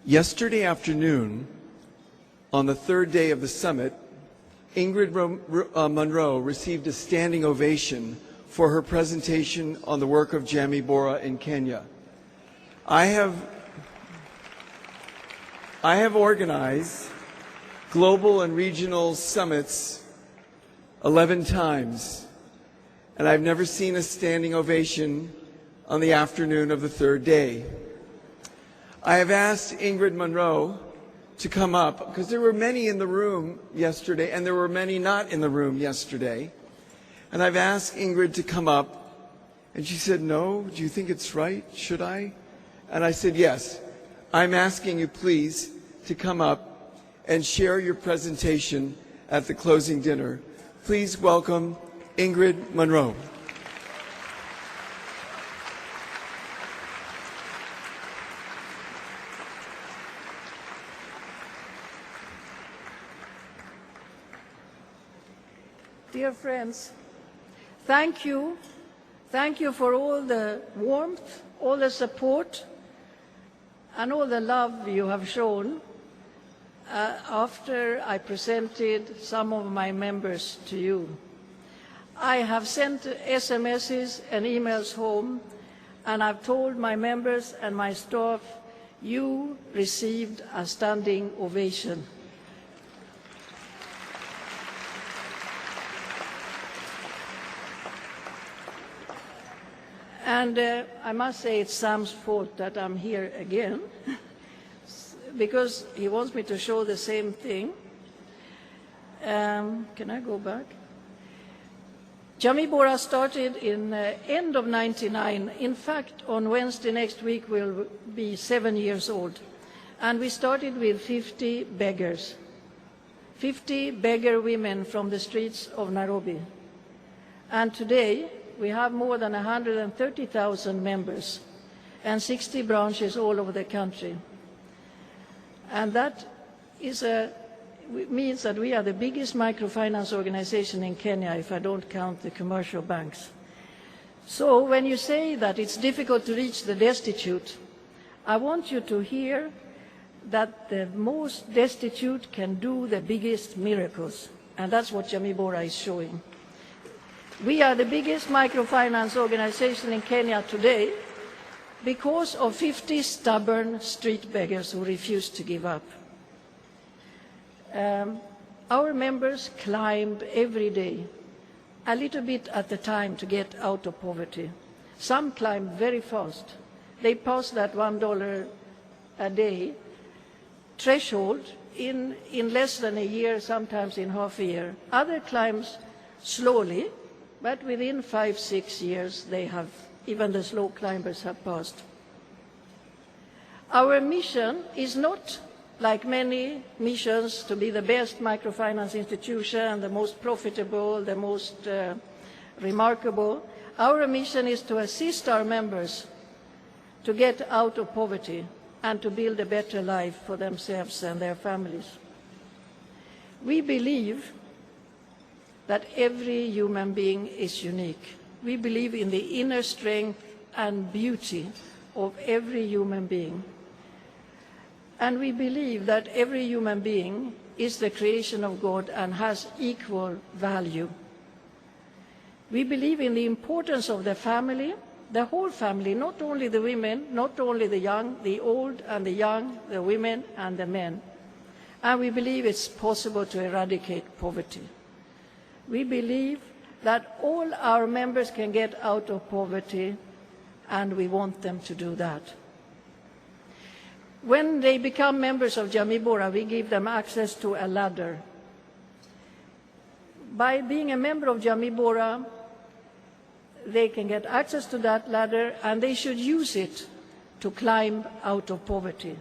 Yesterday afternoon, on the third day of the summit, Ingrid Munro received a standing ovation for her presentation on the work of Jamii Bora in Kenya. I have organized global and regional summits 11 times, and I've never seen a standing ovation on the afternoon of the third day. I have asked Ingrid Munro to come up, because there were many in the room yesterday, and there were many not in the room yesterday. And I've asked Ingrid to come up, and she said, no, do you think it's right? Should I? And I said, yes. I'm asking you, please, to come up and share your presentation at the closing dinner. Please welcome Ingrid Munro. Dear friends, thank you. Thank you for all the warmth, all the support, and all the love you have shown after I presented some of my members to you. I have sent SMSs and emails home, and I've told my members and my staff, you received a standing ovation. And I must say it's Sam's fault that I'm here again, because he wants me to show the same thing. Can I go back? Jamii Bora started in end of '99. In fact, on Wednesday next week we'll be 7 years old. And we started with 50 beggars, 50 beggar women from the streets of Nairobi. And today, we have more than 130,000 members and 60 branches all over the country. And that means that we are the biggest microfinance organization in Kenya, if I don't count the commercial banks. So when you say that it's difficult to reach the destitute, I want you to hear that the most destitute can do the biggest miracles. And that's what Jamii Bora is showing. We are the biggest microfinance organization in Kenya today because of 50 stubborn street beggars who refuse to give up. Our members climbed every day, a little bit at a time, to get out of poverty. Some climbed very fast. They passed that $1 a day threshold in less than a year, sometimes in half a year. Other climbs slowly, but within 5-6 years, even the slow climbers have passed. Our mission is not, like many missions, to be the best microfinance institution, the most profitable, the most remarkable. Our mission is to assist our members to get out of poverty and to build a better life for themselves and their families. We believe that every human being is unique. We believe in the inner strength and beauty of every human being. And we believe that every human being is the creation of God and has equal value. We believe in the importance of the family, the whole family, not only the women, not only the young, the old and the young, the women and the men. And we believe it's possible to eradicate poverty. We believe that all our members can get out of poverty, and we want them to do that. When they become members of Jamii Bora, we give them access to a ladder. By being a member of Jamii Bora, they can get access to that ladder, and they should use it to climb out of poverty.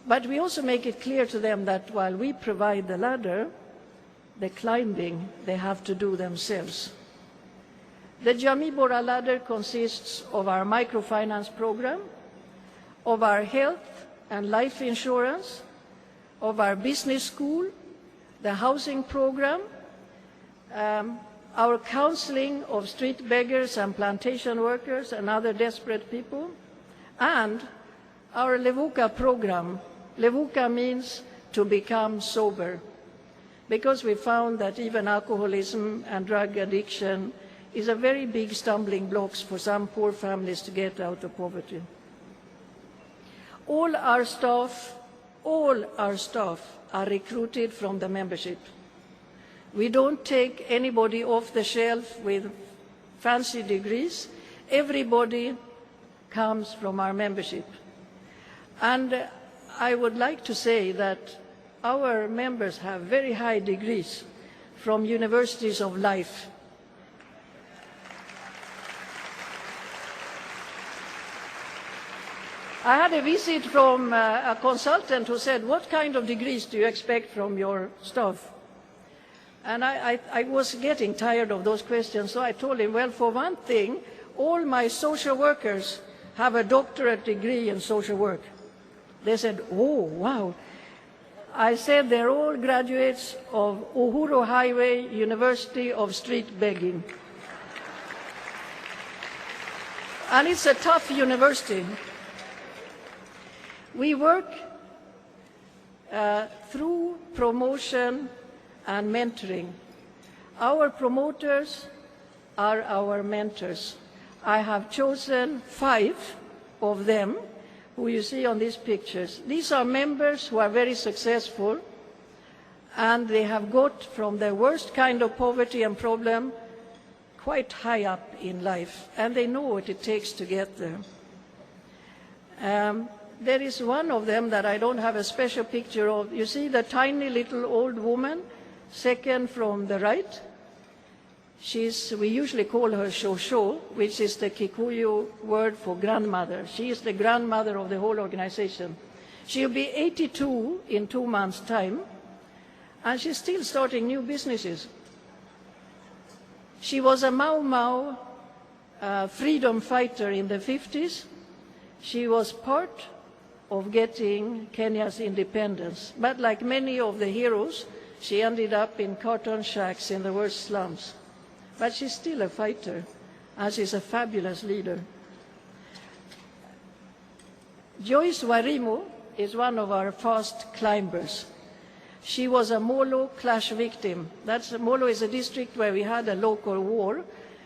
But we also make it clear to them that while we provide the ladder, the climbing they have to do themselves. The Jamii Bora ladder consists of our microfinance program, of our health and life insurance, of our business school, the housing program, our counseling of street beggars and plantation workers and other desperate people, and our Levuka program. Levuka means to become sober, because we found that even alcoholism and drug addiction is a very big stumbling block for some poor families to get out of poverty. All our staff are recruited from the membership. We don't take anybody off the shelf with fancy degrees. Everybody comes from our membership. And I would like to say that our members have very high degrees from universities of life. I had a visit from a consultant who said, "What kind of degrees do you expect from your staff?" And I was getting tired of those questions, so I told him, well, for one thing, all my social workers have a doctorate degree in social work. They said, "Oh, wow." I said, they're all graduates of Uhuru Highway University of Street Begging. And it's a tough university. We work through promotion and mentoring. Our promoters are our mentors. I have chosen 5 of them who you see on these pictures. These are members who are very successful, and they have got from the worst kind of poverty and problem quite high up in life, and they know what it takes to get there. There is one of them that I don't have a special picture of. You see the tiny little old woman, second from the right? We usually call her Shosho, which is the Kikuyu word for grandmother. She is the grandmother of the whole organization. She'll be 82 in 2 months' time, and she's still starting new businesses. She was a Mau Mau freedom fighter in the 50s. She was part of getting Kenya's independence. But like many of the heroes, she ended up in carton shacks in the worst slums. But she's still a fighter, and she's a fabulous leader. Joyce Warimo is one of our fast climbers. She was a Molo clash victim. Molo is a district where we had a local war.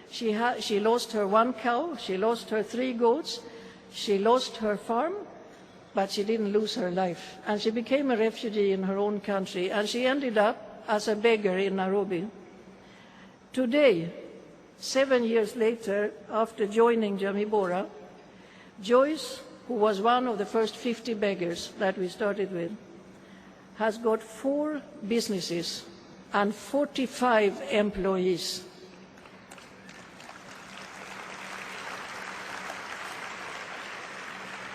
She lost her 1 cow, she lost her 3 goats, she lost her farm, but she didn't lose her life. And she became a refugee in her own country, and she ended up as a beggar in Nairobi. Today, 7 years later, after joining Jamii Bora, Joyce, who was one of the first 50 beggars that we started with, has got 4 businesses and 45 employees.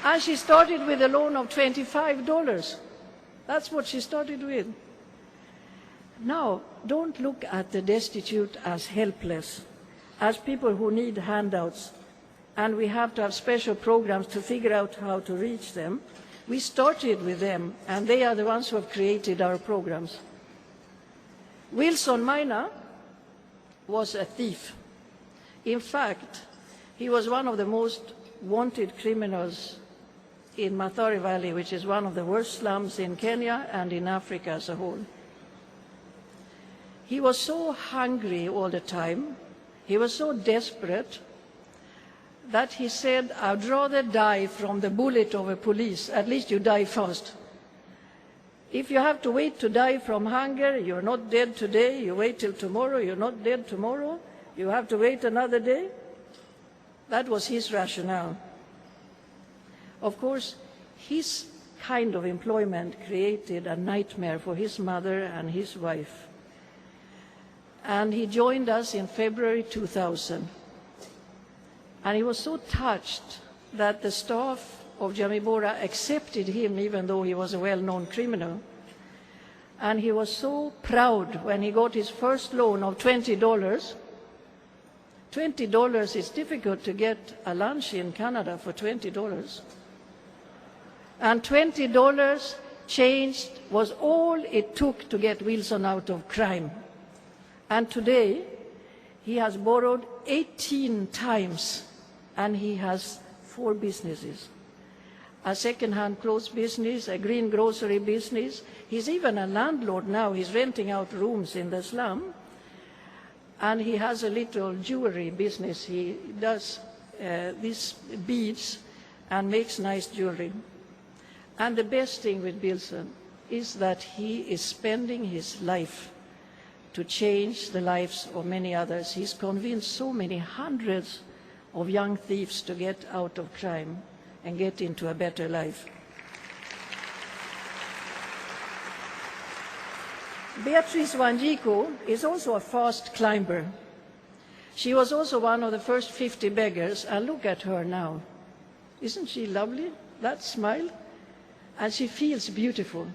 And she started with a loan of $25. That's what she started with. Now, don't look at the destitute as helpless, as people who need handouts, and we have to have special programs to figure out how to reach them. We started with them, and they are the ones who have created our programs. Wilson Maina was a thief. In fact, he was one of the most wanted criminals in Mathare Valley, which is one of the worst slums in Kenya and in Africa as a whole. He was so hungry all the time, he was so desperate, that he said, "I'd rather die from the bullet of a police. At least you die fast. If you have to wait to die from hunger, you're not dead today, you wait till tomorrow, you're not dead tomorrow, you have to wait another day." That was his rationale. Of course, his kind of employment created a nightmare for his mother and his wife. And he joined us in February 2000. And he was so touched that the staff of Jamii Bora accepted him even though he was a well-known criminal. And he was so proud when he got his first loan of $20. $20 is difficult to get a lunch in Canada for $20. And $20 was all it took to get Wilson out of crime. And today, he has borrowed 18 times, and he has 4 businesses. a second-hand clothes business, a green grocery business. He's even a landlord now. He's renting out rooms in the slum. And he has a little jewelry business. He does these beads and makes nice jewelry. And the best thing with Bilson is that he is spending his life to change the lives of many others. He's convinced so many hundreds of young thieves to get out of crime and get into a better life. Beatrice Wanjiku is also a fast climber. She was also one of the first 50 beggars, and look at her now. Isn't she lovely? That smile. And she feels beautiful.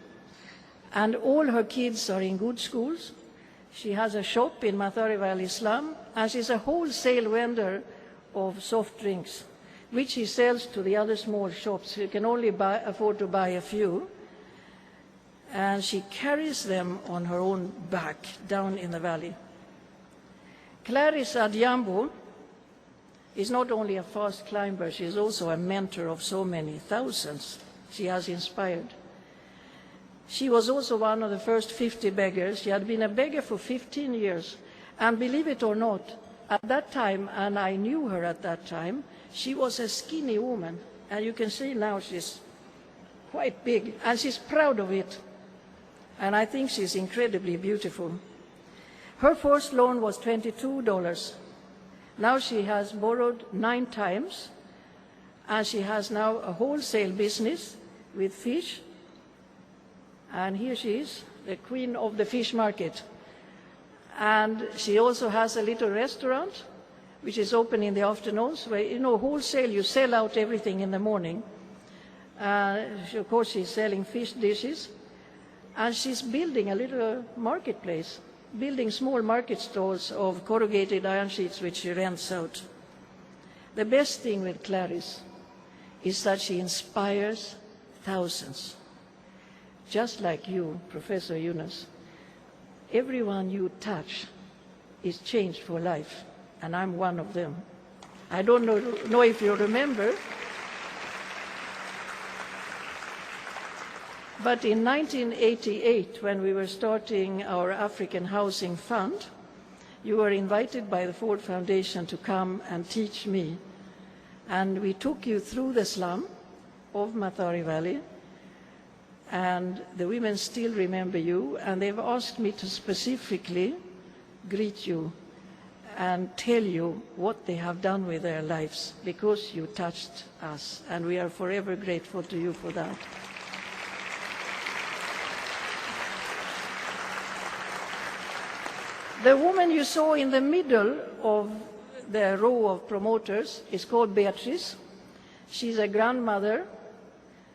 And all her kids are in good schools. She has a shop in Mathare Valley slum, and she's a wholesale vendor of soft drinks, which he sells to the other small shops. You can only afford to buy a few. And she carries them on her own back down in the valley. Clarice Adjambo is not only a fast climber, she is also a mentor of so many thousands she has inspired. She was also one of the first 50 beggars. She had been a beggar for 15 years. And believe it or not, at that time, and I knew her at that time, she was a skinny woman. And you can see now she's quite big, and she's proud of it. And I think she's incredibly beautiful. Her first loan was $22. Now she has borrowed 9 times, and she has now a wholesale business with fish. And here she is, the queen of the fish market. And she also has a little restaurant, which is open in the afternoons, where, you know, wholesale, you sell out everything in the morning. Of course, she's selling fish dishes. And she's building a little marketplace, building small market stalls of corrugated iron sheets, which she rents out. The best thing with Clarice is that she inspires thousands. Just like you, Professor Yunus. Everyone you touch is changed for life, and I'm one of them. I don't know if you remember, but in 1988, when we were starting our African Housing Fund, you were invited by the Ford Foundation to come and teach me. And we took you through the slum of Mathare Valley, and the women still remember you, and they've asked me to specifically greet you and tell you what they have done with their lives, because you touched us, and we are forever grateful to you for that. The woman you saw in the middle of the row of promoters is called Beatrice. She's a grandmother.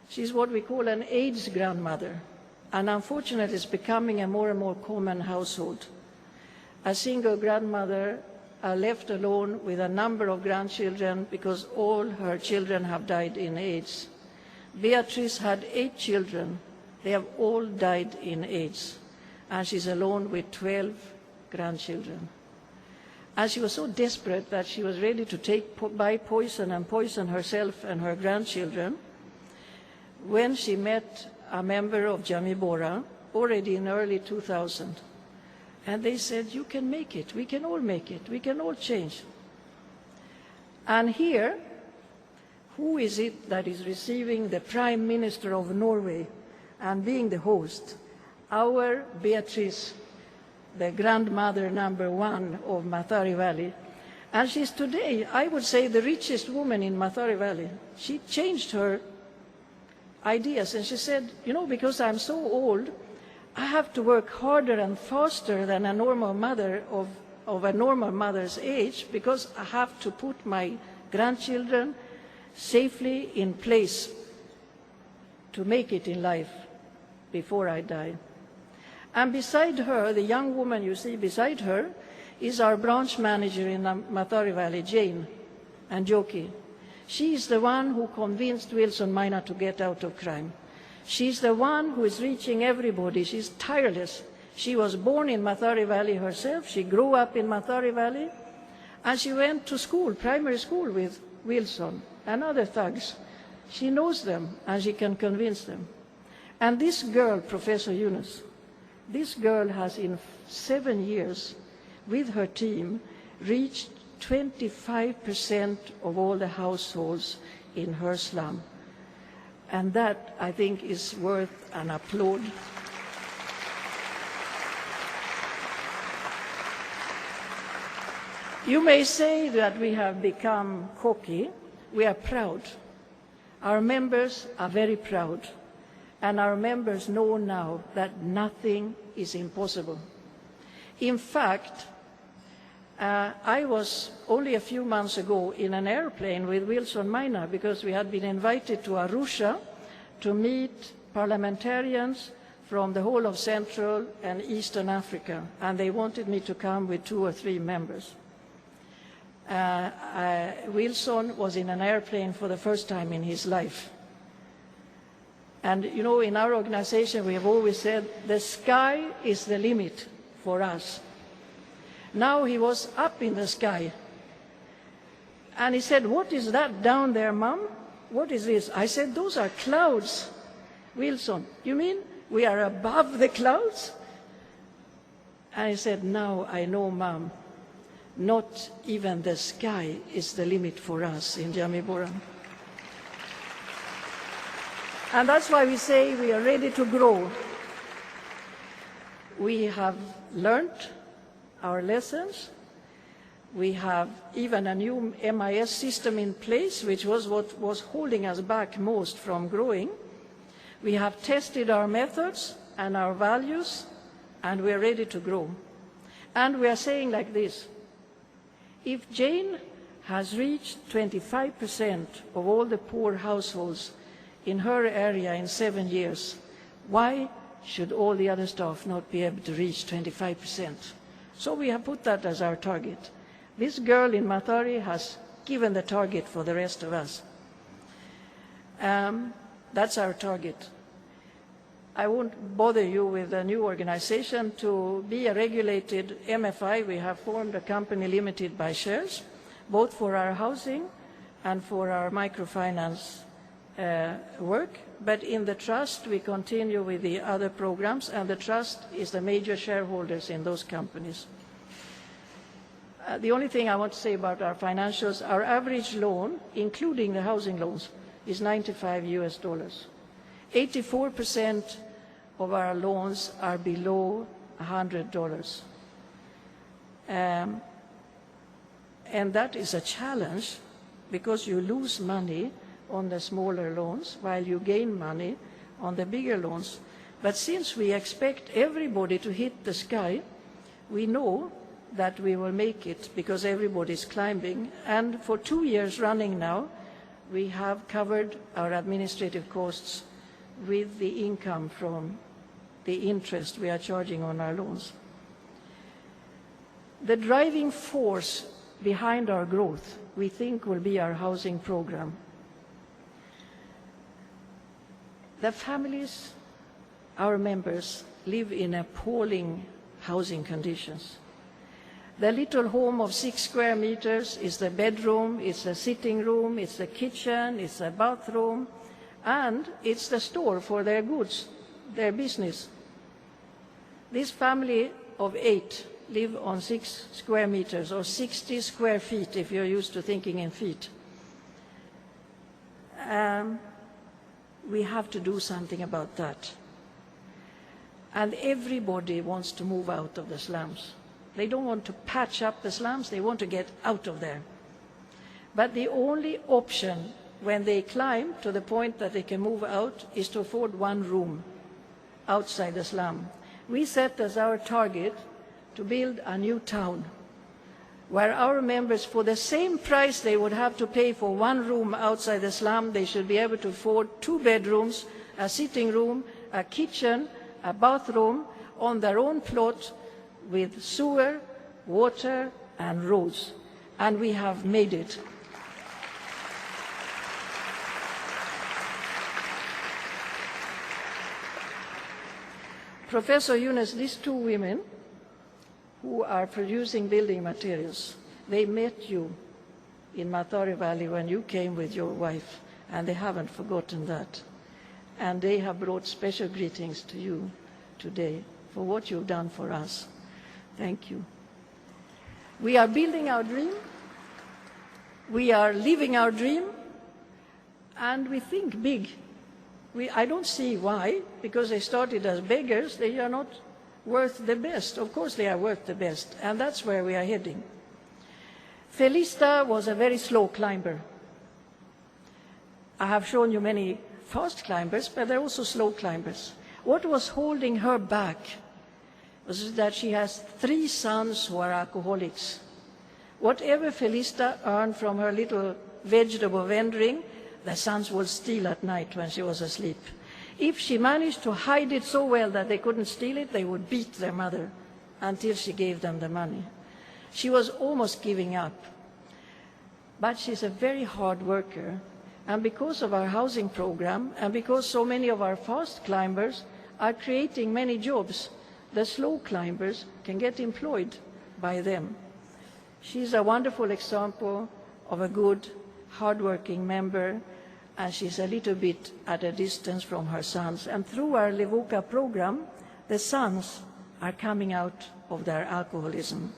She's what we call an AIDS grandmother, and unfortunately it's becoming a more and more common household. A single grandmother left alone with a number of grandchildren because all her children have died in AIDS. Beatrice had 8 children. They have all died in AIDS, and she's alone with 12 grandchildren. And she was so desperate that she was ready to buy poison and poison herself and her grandchildren when she met a member of Jamii Bora already in early 2000. And they said, you can make it, we can all make it, we can all change. And here, who is it that is receiving the Prime Minister of Norway and being the host? Our Beatrice, the grandmother #1 of Mathare Valley. And she's today, I would say, the richest woman in Mathare Valley. She changed her ideas, and she said, you know, because I'm so old, I have to work harder and faster than a normal mother of a normal mother's age, because I have to put my grandchildren safely in place to make it in life before I die. And beside her, the young woman you see beside her, is our branch manager in Mathare Valley, Jane and Joki. She is the one who convinced Wilson Minor to get out of crime. She's the one who is reaching everybody. She's tireless. She was born in Mathare Valley herself. She grew up in Mathare Valley, and she went to school, primary school, with Wilson and other thugs. She knows them and she can convince them. And this girl, Professor Yunus, this girl has in 7 years with her team reached 25% of all the households in her slum. And that, I think, is worth an applaud. You may say that we have become cocky. We are proud. Our members are very proud. And our members know now that nothing is impossible. In fact, I was only a few months ago in an airplane with Wilson Minor because we had been invited to Arusha to meet parliamentarians from the whole of Central and Eastern Africa, and they wanted me to come with 2 or 3 members. Wilson was in an airplane for the first time in his life. And you know, in our organization we have always said the sky is the limit for us. Now he was up in the sky. And he said, "What is that down there, Mom? What is this?" I said, "Those are clouds." "Wilson, you mean we are above the clouds?" And he said, "Now I know, Mom, not even the sky is the limit for us in Jamii Bora." And that's why we say we are ready to grow. We have learned our lessons. We have even a new MIS system in place, which was what was holding us back most from growing. We have tested our methods and our values, and we are ready to grow. And we are saying like this: if Jane has reached 25% of all the poor households in her area in 7 years, why should all the other staff not be able to reach 25%? So we have put that as our target. This girl in Mathare has given the target for the rest of us. That's our target. I won't bother you with a new organization. To be a regulated MFI, we have formed a company limited by shares, both for our housing and for our microfinance work. But in the trust, we continue with the other programs, and the trust is the major shareholders in those companies. The only thing I want to say about our financials, our average loan, including the housing loans, is $95. 84% of our loans are below $100. And that is a challenge because you lose money on the smaller loans while you gain money on the bigger loans. But since we expect everybody to hit the sky, we know that we will make it because everybody is climbing. And for 2 years running now, we have covered our administrative costs with the income from the interest we are charging on our loans. The driving force behind our growth, we think, will be our housing program. The families, our members, live in appalling housing conditions. The little home of 6 square meters is the bedroom, it's the sitting room, it's the kitchen, it's the bathroom, and it's the store for their goods, their business. This family of 8 live on 6 square meters, or 60 square feet if you're used to thinking in feet. We have to do something about that. And everybody wants to move out of the slums. They don't want to patch up the slums, they want to get out of there. But the only option when they climb to the point that they can move out is to afford 1 room outside the slum. We set as our target to build a new town where our members, for the same price they would have to pay for 1 room outside the slum, they should be able to afford 2 bedrooms, a sitting room, a kitchen, a bathroom on their own plot with sewer, water and roads. And we have made it. Professor Yunus, these 2 women who are producing building materials, they met you in Mathare Valley when you came with your wife, and they haven't forgotten that. And they have brought special greetings to you today for what you've done for us. Thank you. We are building our dream. We are living our dream. And we think big. I don't see why, because they started as beggars, they are not worth the best. Of course they are worth the best, and that's where we are heading. Felista was a very slow climber. I have shown you many fast climbers, but there are also slow climbers. What was holding her back was that she has 3 sons who are alcoholics. Whatever Felista earned from her little vegetable vending, the sons would steal at night when she was asleep. If she managed to hide it so well that they couldn't steal it, they would beat their mother until she gave them the money. She was almost giving up. But she's a very hard worker. And because of our housing program, and because so many of our fast climbers are creating many jobs, the slow climbers can get employed by them. She's a wonderful example of a good, hard-working member, and she's a little bit at a distance from her sons. And through our Levuka program, the sons are coming out of their alcoholism.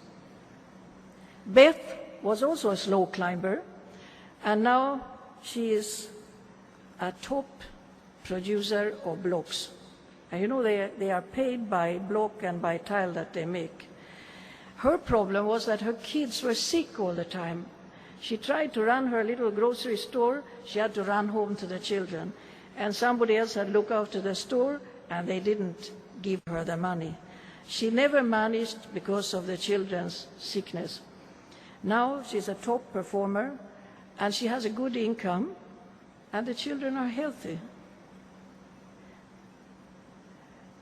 Beth was also a slow climber, and now she is a top producer of blocks. And you know, they are paid by block and by tile that they make. Her problem was that her kids were sick all the time. She tried to run her little grocery store. She had to run home to the children. And somebody else had to look after the store, and they didn't give her the money. She never managed because of the children's sickness. Now she's a top performer, and she has a good income, and the children are healthy.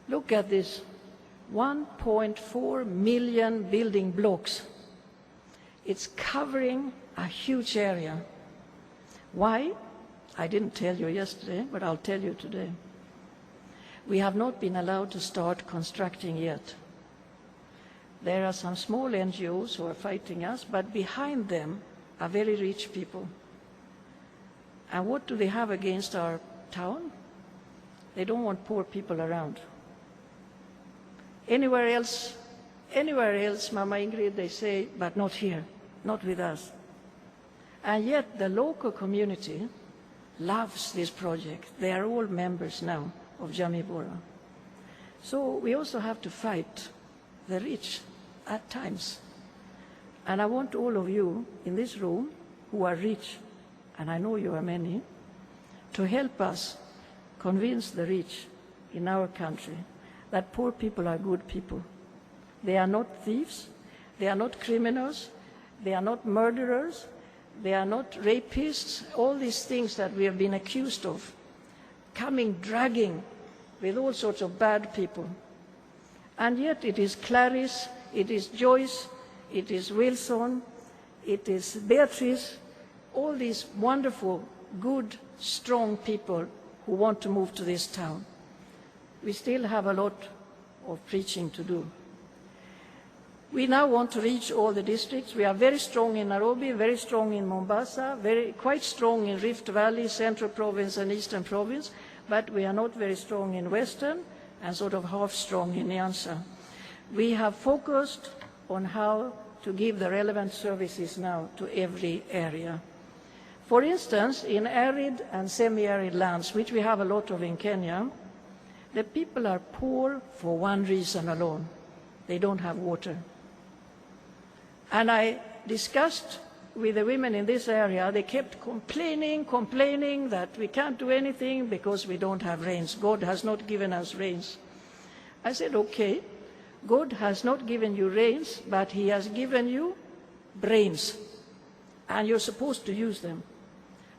Look at this, 1.4 million building blocks. It's covering a huge area. Why? I didn't tell you yesterday, but I'll tell you today. We have not been allowed to start constructing yet. There are some small NGOs who are fighting us, but behind them are very rich people. And what do they have against our town? They don't want poor people around. Anywhere else, Mama Ingrid, they say, but not here, not with us. And yet the local community loves this project. They are all members now of Jamii Bora. So we also have to fight the rich at times. And I want all of you in this room who are rich, and I know you are many, to help us convince the rich in our country that poor people are good people. They are not thieves, they are not criminals, they are not murderers, they are not rapists, all these things that we have been accused of, dragging with all sorts of bad people. And yet it is Clarice, it is Joyce, it is Wilson, it is Beatrice, all these wonderful, good, strong people who want to move to this town. We still have a lot of preaching to do. We now want to reach all the districts. We are very strong in Nairobi, very strong in Mombasa, quite strong in Rift Valley, Central Province and Eastern Province, but we are not very strong in Western and sort of half strong in Nyanza. We have focused on how to give the relevant services now to every area. For instance, in arid and semi-arid lands, which we have a lot of in Kenya, the people are poor for one reason alone. They don't have water. And I discussed with the women in this area. They kept complaining that we can't do anything because we don't have rains. God has not given us rains. I said, okay, God has not given you rains, but he has given you brains, and you're supposed to use them.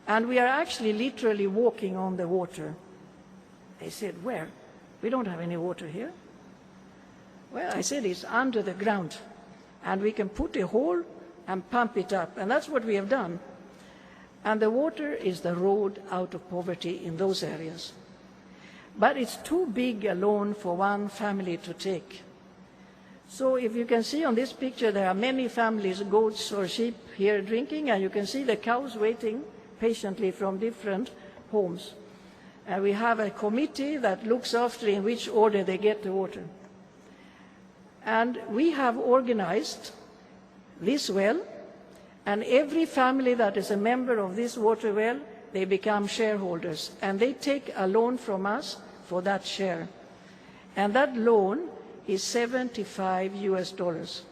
And we are actually literally walking on the water. They said, where? We don't have any water here. Well, I said, it's under the ground, and we can put a hole and pump it up, and that's what we have done. And the water is the road out of poverty in those areas. But it's too big a loan for one family to take. So if you can see on this picture, there are many families, goats or sheep here drinking, and you can see the cows waiting patiently from different homes. And we have a committee that looks after in which order they get the water. And we have organized this well, and every family that is a member of this water well, they become shareholders, and they take a loan from us for that share. And that loan is $75.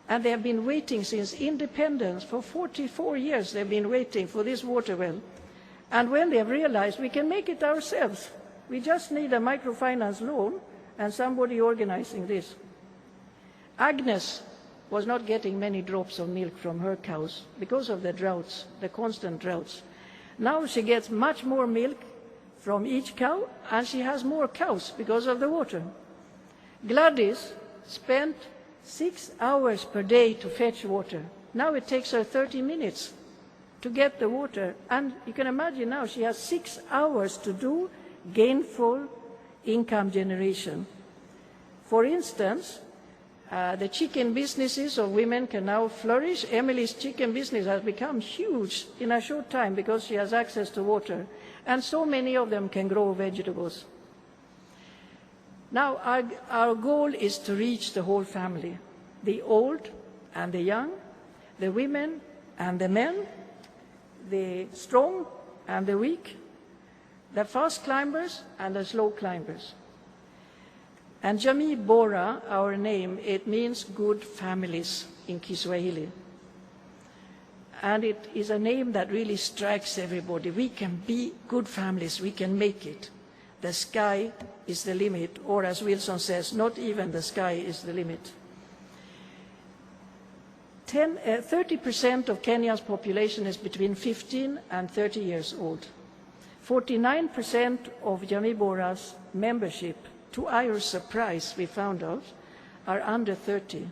And they have been waiting since independence. For 44 years they've been waiting for this water well. And when they have realized we can make it ourselves, we just need a microfinance loan and somebody organizing this. Agnes was not getting many drops of milk from her cows because of the droughts, the constant droughts. Now she gets much more milk from each cow, and she has more cows because of the water. Gladys spent 6 hours per day to fetch water. Now it takes her 30 minutes to get the water. And you can imagine now she has 6 hours to do gainful income generation. For instance, the chicken businesses of women can now flourish. Emily's chicken business has become huge in a short time because she has access to water. And so many of them can grow vegetables. Now, our goal is to reach the whole family, the old and the young, the women and the men, the strong and the weak, the fast climbers and the slow climbers. And Jamii Bora, our name, it means good families in Kiswahili. And it is a name that really strikes everybody. We can be good families, we can make it. The sky is the limit, or as Wilson says, not even the sky is the limit. 30% of Kenya's population is between 15 and 30 years old. 49% of Jamii Bora's membership, to our surprise, we found out, are under 30,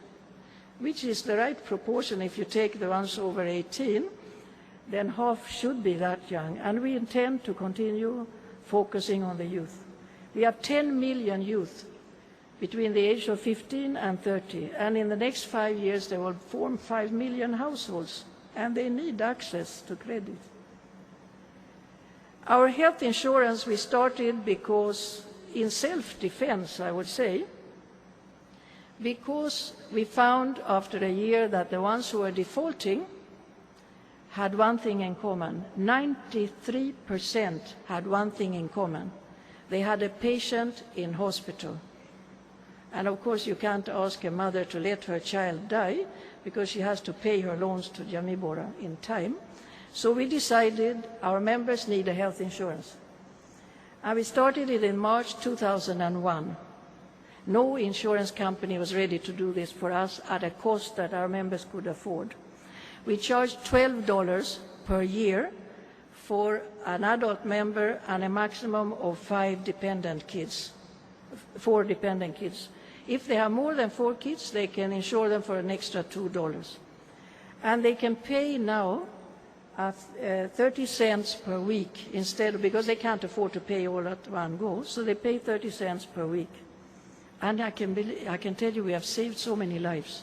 which is the right proportion. If you take the ones over 18, then half should be that young. And we intend to continue focusing on the youth. We have 10 million youth between the age of 15 and 30. And in the next 5 years, they will form 5 million households. And they need access to credit. Our health insurance, we started because, in self-defense, I would say, because we found after a year that the ones who were defaulting had one thing in common. 93% had one thing in common. They had a patient in hospital. And of course you can't ask a mother to let her child die because she has to pay her loans to Jamii Bora in time. So we decided our members need a health insurance. And we started it in March 2001. No insurance company was ready to do this for us at a cost that our members could afford. We charged $12 per year for an adult member and a maximum of 4 dependent kids. If they have more than 4 kids, they can insure them for an extra $2. And they can pay now 30 cents per week instead, because they can't afford to pay all at one go, so they pay 30 cents per week. And I can tell you we have saved so many lives.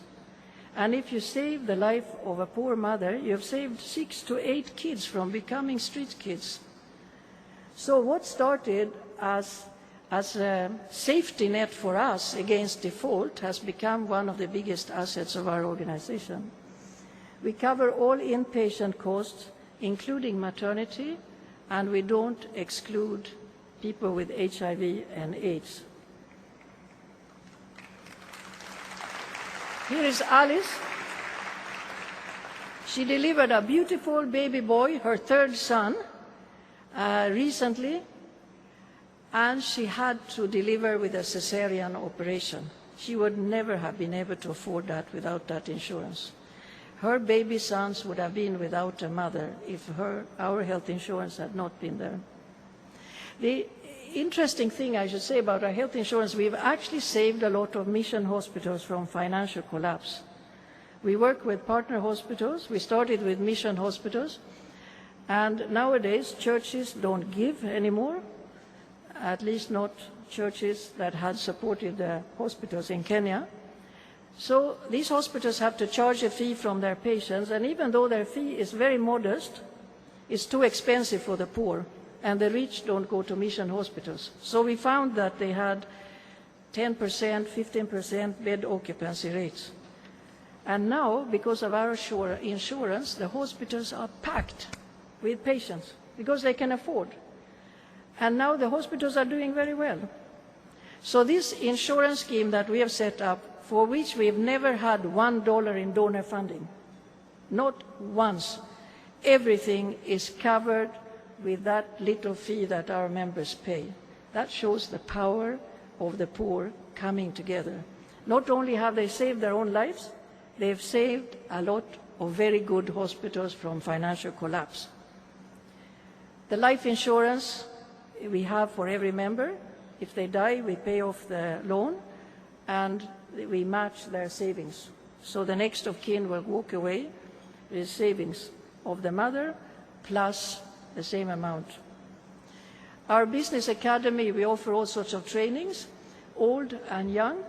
And if you save the life of a poor mother, you have saved 6 to 8 kids from becoming street kids. So what started as a safety net for us against default has become one of the biggest assets of our organization. We cover all inpatient costs, including maternity, and we don't exclude people with HIV and AIDS. Here is Alice. She delivered a beautiful baby boy, her 3rd son, recently, and she had to deliver with a cesarean operation. She would never have been able to afford that without that insurance. Her baby sons would have been without a mother if our health insurance had not been there. The interesting thing I should say about our health insurance, we've actually saved a lot of mission hospitals from financial collapse. We work with partner hospitals. We started with mission hospitals. And nowadays, churches don't give anymore, at least not churches that had supported the hospitals in Kenya. So these hospitals have to charge a fee from their patients, and even though their fee is very modest, it's too expensive for the poor. and the rich don't go to mission hospitals. So we found that they had 10%, 15% bed occupancy rates. And now, because of our insurance, the hospitals are packed with patients because they can afford. And now the hospitals are doing very well. So this insurance scheme that we have set up, for which we have never had $1 in donor funding, not once, everything is covered with that little fee that our members pay. That shows the power of the poor coming together. Not only have they saved their own lives, they have saved a lot of very good hospitals from financial collapse. The life insurance we have for every member. If they die, we pay off the loan and we match their savings. So the next of kin will walk away with savings of the mother plus the same amount. Our business academy, we offer all sorts of trainings, old and young.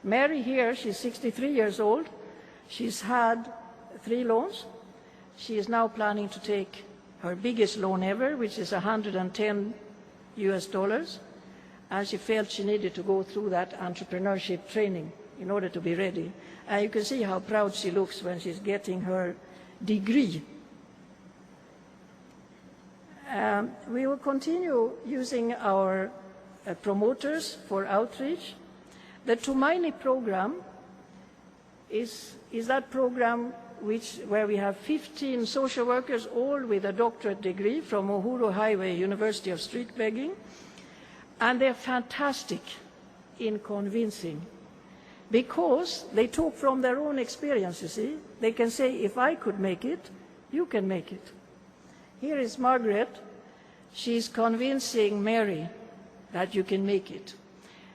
Mary here, she's 63 years old. She's had 3 loans. She is now planning to take her biggest loan ever, which is $110 US, and she felt she needed to go through that entrepreneurship training in order to be ready. And you can see how proud she looks when she's getting her degree. We will continue using our promoters for outreach. The Tumaini program is that program where we have 15 social workers, all with a doctorate degree from Uhuru Highway University of Street Begging. And they're fantastic in convincing because they talk from their own experience, you see. They can say, if I could make it, you can make it. Here is Margaret. She's convincing Mary that you can make it.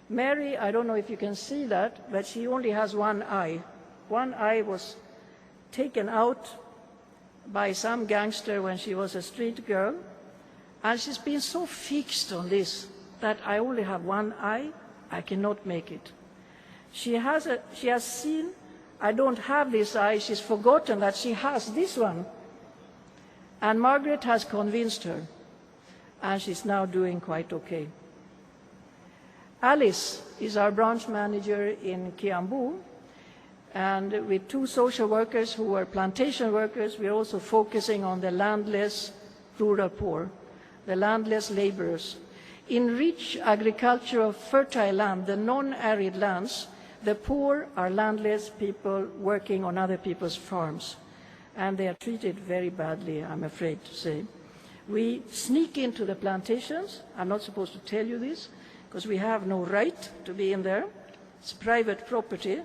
Mary, I don't know if you can see that, but she only has one eye. One eye was taken out by some gangster when she was a street girl, and she's been so fixed on this that I only have one eye, I cannot make it. She has seen, I don't have this eye, she's forgotten that she has this one. And Margaret has convinced her, and she's now doing quite okay. Alice is our branch manager in Kiambu, and with 2 social workers who are plantation workers, we're also focusing on the landless rural poor, the landless laborers. In rich agricultural fertile land, the non-arid lands, the poor are landless people working on other people's farms, and they are treated very badly, I'm afraid to say. We sneak into the plantations. I'm not supposed to tell you this, because we have no right to be in there. It's private property.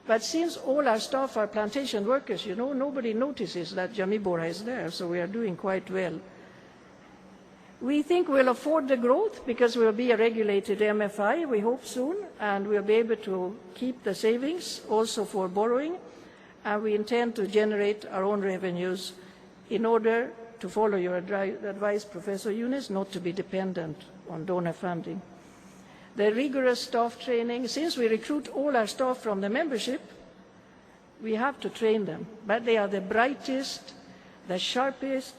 But since all our staff are plantation workers, you know, nobody notices that Jamii Bora is there, so we are doing quite well. We think we'll afford the growth because we'll be a regulated MFI, we hope soon, and we'll be able to keep the savings also for borrowing, and we intend to generate our own revenues in order to follow your advice, Professor Yunus, not to be dependent on donor funding. The rigorous staff training, since we recruit all our staff from the membership, we have to train them, but they are the brightest, the sharpest,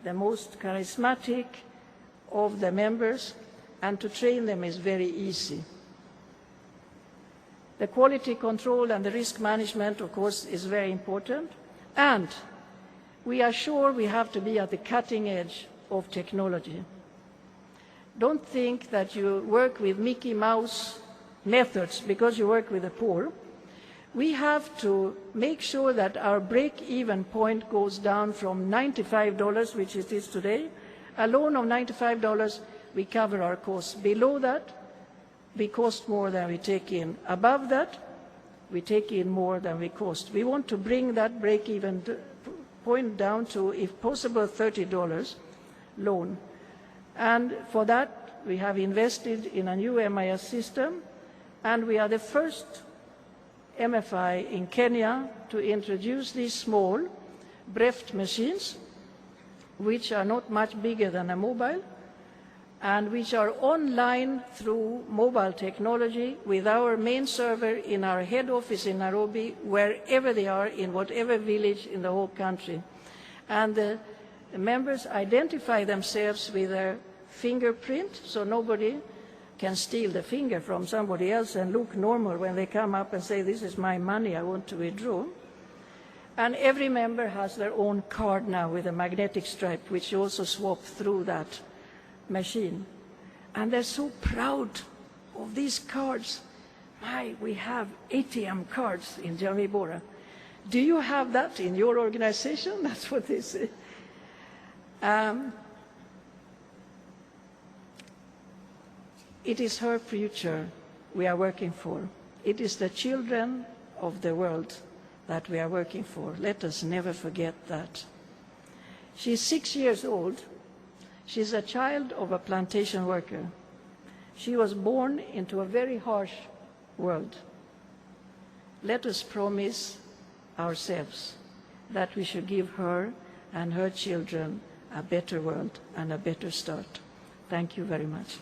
the most charismatic of the members, and to train them is very easy. The quality control and the risk management, of course, is very important, and we are sure we have to be at the cutting edge of technology. Don't think that you work with Mickey Mouse methods because you work with the poor. We have to make sure that our break-even point goes down from $95, which it is today. A loan of $95, we cover our costs. Below that, we cost more than we take in. Above that, we take in more than we cost. We want to bring that break-even point down to, if possible, $30 loan. And for that, we have invested in a new MIS system, and we are the first MFI in Kenya to introduce these small breath machines, which are not much bigger than a mobile, and which are online through mobile technology with our main server in our head office in Nairobi, wherever they are, in whatever village in the whole country. And the The members identify themselves with their fingerprint, so nobody can steal the finger from somebody else and look normal when they come up and say, this is my money, I want to withdraw. And every member has their own card now with a magnetic stripe, which you also swap through that machine. And they're so proud of these cards. We have ATM cards in Jamii Bora. Do you have that in your organization? That's what they say. It is her future we are working for. It is the children of the world that we are working for. Let us never forget that. She's 6 years old. She's a child of a plantation worker. She was born into a very harsh world. Let us promise ourselves that we should give her and her children a better world and a better start. Thank you very much.